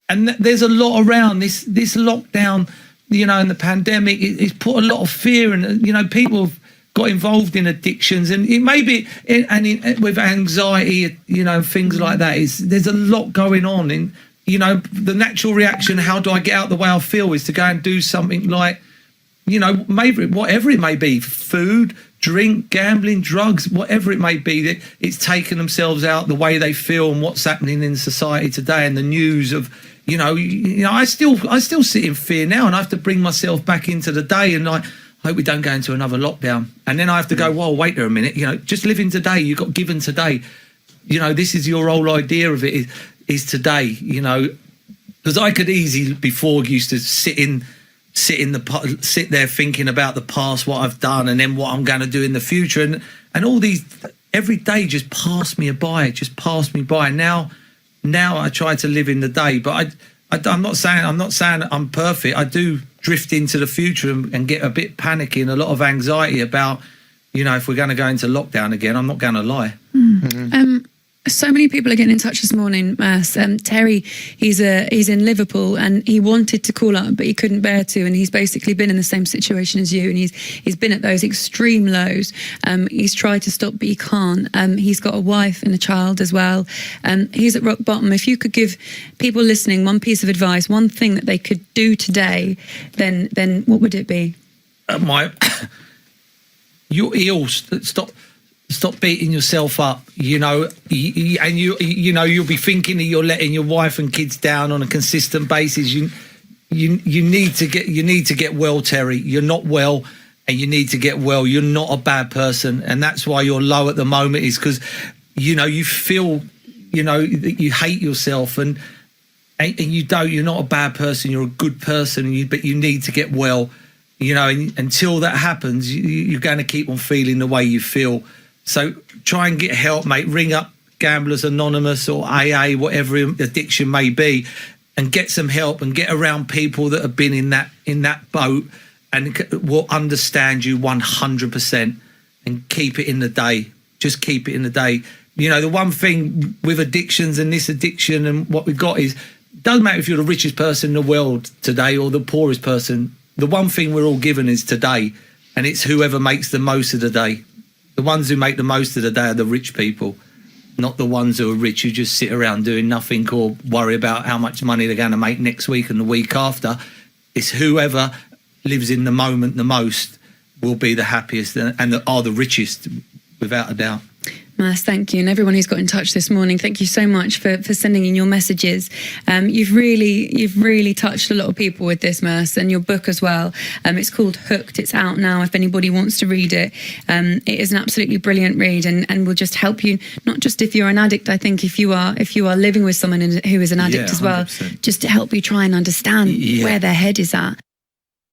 And there's a lot around this lockdown, you know, and the pandemic. It's put a lot of fear, and you know, people have got involved in addictions, and it may be with anxiety, you know, things like that. There's a lot going on, and you know, the natural reaction, how do I get out the way I feel, is to go and do something like, you know, maybe whatever it may be, food, drink, gambling, drugs, whatever it may be, that it's taken themselves out the way they feel and what's happening in society today, and the news of, you know, I still sit in fear now, and I have to bring myself back into the day, and I hope we don't go into another lockdown. And then I have to go, well, wait there a minute, you know, just live in today. You got given today. You know, this is your whole idea of it is today, you know, because I could easily before used to sit there thinking about the past, what I've done, and then what I'm going to do in the future, and all these every day just passed me by. Now I try to live in the day, but I'm not saying I'm perfect. I do drift into the future and get a bit panicky and a lot of anxiety about, you know, if we're going to go into lockdown again. I'm not going to lie. So many people are getting in touch this morning, Merson. Terry, he's in Liverpool, and he wanted to call up, but he couldn't bear to, and he's basically been in the same situation as you, and he's been at those extreme lows. He's tried to stop, but he can't. He's got a wife and a child as well. He's at rock bottom. If you could give people listening one piece of advice, one thing that they could do today, then what would it be? You're ill. Stop beating yourself up, you know, and you know, you'll be thinking that you're letting your wife and kids down on a consistent basis. You need to get well, Terry. You're not well, and you need to get well. You're not a bad person, and that's why you're low at the moment, is because, you know, you feel, you know, that you hate yourself, and you don't. You're not a bad person. You're a good person, but you need to get well, you know. And until that happens, you're going to keep on feeling the way you feel. So try and get help, mate. Ring up Gamblers Anonymous or AA, whatever addiction may be, and get some help, and get around people that have been in that boat and will understand you 100%, and keep it in the day. Just keep it in the day. You know, the one thing with addictions and this addiction and what we've got is, it doesn't matter if you're the richest person in the world today or the poorest person. The one thing we're all given is today, and it's whoever makes the most of the day. The ones who make the most of the day are the rich people, not the ones who are rich who just sit around doing nothing or worry about how much money they're going to make next week and the week after. It's whoever lives in the moment the most will be the happiest and are the richest, without a doubt. Mas, thank you. And everyone who's got in touch this morning, thank you so much for sending in your messages. You've really touched a lot of people with this, Mas, and your book as well. It's called Hooked. It's out now if anybody wants to read it. It is an absolutely brilliant read, and will just help you, not just if you're an addict. I think if you are living with someone who is an addict as well, just to help you try and understand where their head is at.